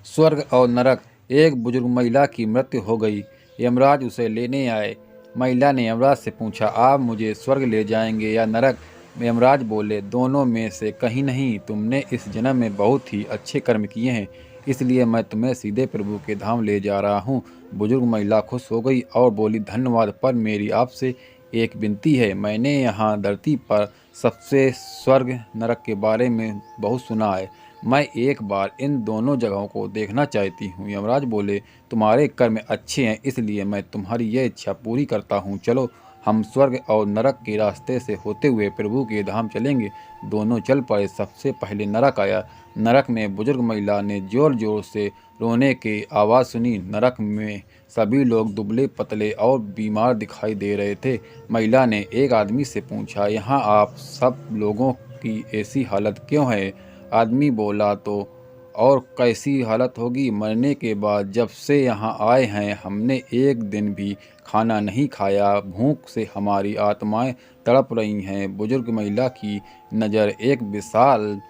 स्वर्ग और नरक। एक बुजुर्ग महिला की मृत्यु हो गई। यमराज उसे लेने आए। महिला ने यमराज से पूछा, आप मुझे स्वर्ग ले जाएंगे या नरक? यमराज बोले, दोनों में से कहीं नहीं। तुमने इस जन्म में बहुत ही अच्छे कर्म किए हैं, इसलिए मैं तुम्हें सीधे प्रभु के धाम ले जा रहा हूँ। बुजुर्ग महिला खुश हो गई और बोली, धन्यवाद, पर मेरी आपसे एक विनती है। मैंने यहाँ धरती पर सबसे स्वर्ग नरक के बारे में बहुत सुना है। मैं एक बार इन दोनों जगहों को देखना चाहती हूँ। यमराज बोले, तुम्हारे कर्म अच्छे हैं, इसलिए मैं तुम्हारी यह इच्छा पूरी करता हूँ। चलो, हम स्वर्ग और नरक के रास्ते से होते हुए प्रभु के धाम चलेंगे। दोनों चल पड़े। सबसे पहले नरक आया। नरक में बुजुर्ग महिला ने जोर जोर से रोने की आवाज़ सुनी। नरक में सभी लोग दुबले पतले और बीमार दिखाई दे रहे थे। महिला ने एक आदमी से पूछा, यहाँ आप सब लोगों की ऐसी हालत क्यों है? आदमी बोला, तो और कैसी हालत होगी? मरने के बाद जब से यहाँ आए हैं हमने एक दिन भी खाना नहीं खाया। भूख से हमारी आत्माएं तड़प रही हैं। बुजुर्ग महिला की नज़र एक विशाल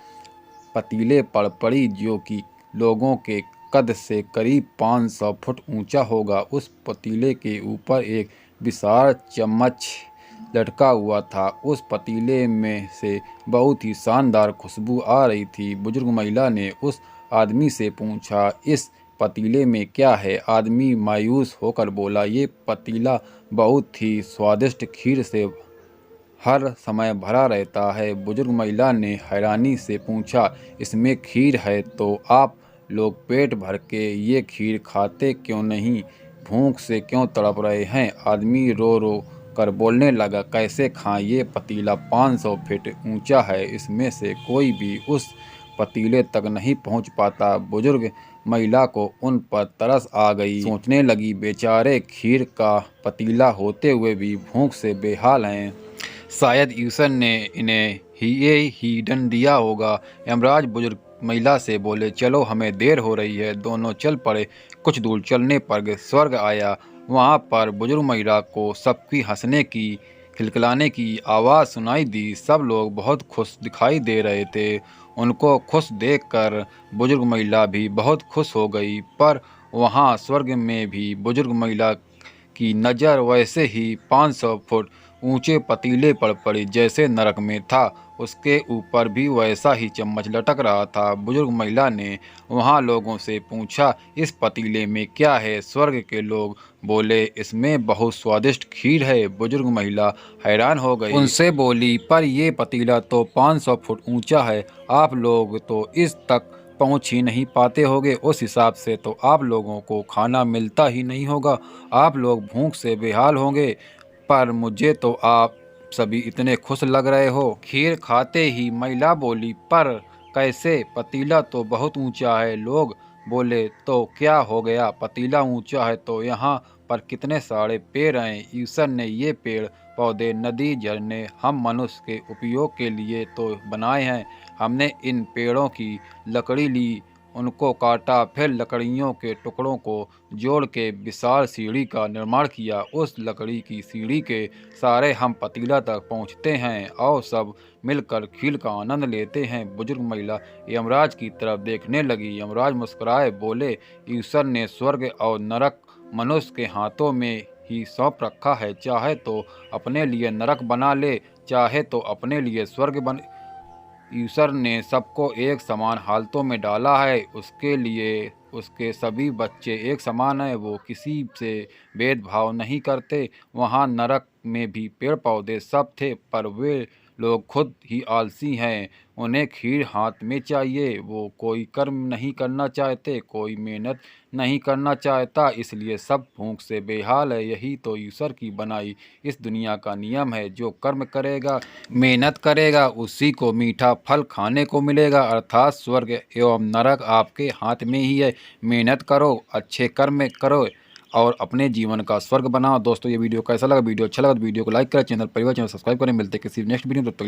पतीले पर पड़ी, जो कि लोगों के कद से करीब 500 फुट ऊंचा होगा। उस पतीले के ऊपर एक विशाल चम्मच लटका हुआ था। उस पतीले में से बहुत ही शानदार खुशबू आ रही थी। बुजुर्ग महिला ने उस आदमी से पूछा, इस पतीले में क्या है? आदमी मायूस होकर बोला, ये पतीला बहुत ही स्वादिष्ट खीर से हर समय भरा रहता है। बुजुर्ग महिला ने हैरानी से पूछा, इसमें खीर है तो आप लोग पेट भर के ये खीर खाते क्यों नहीं? भूख से क्यों तड़प रहे हैं? आदमी रो रो कर बोलने लगा, कैसे खाएं? ये पतीला 500 फीट ऊंचा है, इसमें से कोई भी उस पतीले तक नहीं पहुंच पाता। बुजुर्ग महिला को उन पर तरस आ गई। सोचने लगी, बेचारे खीर का पतीला होते हुए भी भूख से बेहाल हैं। शायद ईश्वर ने इन्हें ही दंड दिया होगा। यमराज बुजुर्ग महिला से बोले, चलो, हमें देर हो रही है। दोनों चल पड़े। कुछ दूर चलने पर स्वर्ग आया। वहाँ पर बुजुर्ग महिला को सबकी हंसने की, खिलखिलाने की आवाज़ सुनाई दी। सब लोग बहुत खुश दिखाई दे रहे थे। उनको खुश देखकर बुजुर्ग महिला भी बहुत खुश हो गई। पर वहाँ स्वर्ग में भी बुजुर्ग महिला की नज़र वैसे ही 500 फुट ऊंचे पतीले पर पड़ी जैसे नरक में था। उसके ऊपर भी वैसा ही चम्मच लटक रहा था। बुजुर्ग महिला ने वहां लोगों से पूछा, इस पतीले में क्या है? स्वर्ग के लोग बोले, इसमें बहुत स्वादिष्ट खीर है। बुजुर्ग महिला हैरान हो गई। उनसे बोली, पर यह पतीला तो 500 फुट ऊंचा है। आप लोग तो इस तक पहुंच ही नहीं पाते होगे। उस हिसाब से तो आप लोगों को खाना मिलता ही नहीं होगा। आप लोग भूख से बेहाल होंगे। पर मुझे तो आप सभी इतने खुश लग रहे हो। खीर खाते ही महिला बोली, पर कैसे? पतीला तो बहुत ऊंचा है। लोग बोले, तो क्या हो गया? पतीला ऊंचा है तो यहाँ पर कितने सारे पेड़ हैं। ईश्वर ने ये पेड़ पौधे, नदी, झरने हम मनुष्य के उपयोग के लिए तो बनाए हैं। हमने इन पेड़ों की लकड़ी ली, उनको काटा, फिर लकड़ियों के टुकड़ों को जोड़ के विशाल सीढ़ी का निर्माण किया। उस लकड़ी की सीढ़ी के सहारे हम पतीला तक पहुंचते हैं और सब मिलकर खीर का आनंद लेते हैं। बुजुर्ग महिला यमराज की तरफ देखने लगी। यमराज मुस्कुराए बोले, ईश्वर ने स्वर्ग और नरक मनुष्य के हाथों में ही सौंप रखा है। चाहे तो अपने लिए नरक बना ले, चाहे तो अपने लिए स्वर्ग बन। ईश्वर ने सबको एक समान हालतों में डाला है। उसके लिए उसके सभी बच्चे एक समान हैं। वो किसी से भेदभाव नहीं करते। वहाँ नरक में भी पेड़ पौधे सब थे, पर वे लोग खुद ही आलसी हैं। उन्हें खीर हाथ में चाहिए। वो कोई कर्म नहीं करना चाहते, कोई मेहनत नहीं करना चाहता, इसलिए सब भूख से बेहाल है। यही तो ईश्वर की बनाई इस दुनिया का नियम है। जो कर्म करेगा, मेहनत करेगा, उसी को मीठा फल खाने को मिलेगा। अर्थात स्वर्ग एवं नरक आपके हाथ में ही है। मेहनत करो, अच्छे कर्म करो और अपने जीवन का स्वर्ग बनाओ। दोस्तों, ये वीडियो कैसा लगा? वीडियो अच्छा लगा तो वीडियो को लाइक करें, चैनल परिवार चैनल सब्सक्राइब करें। मिलते हैं किसी नेक्स्ट वीडियो में।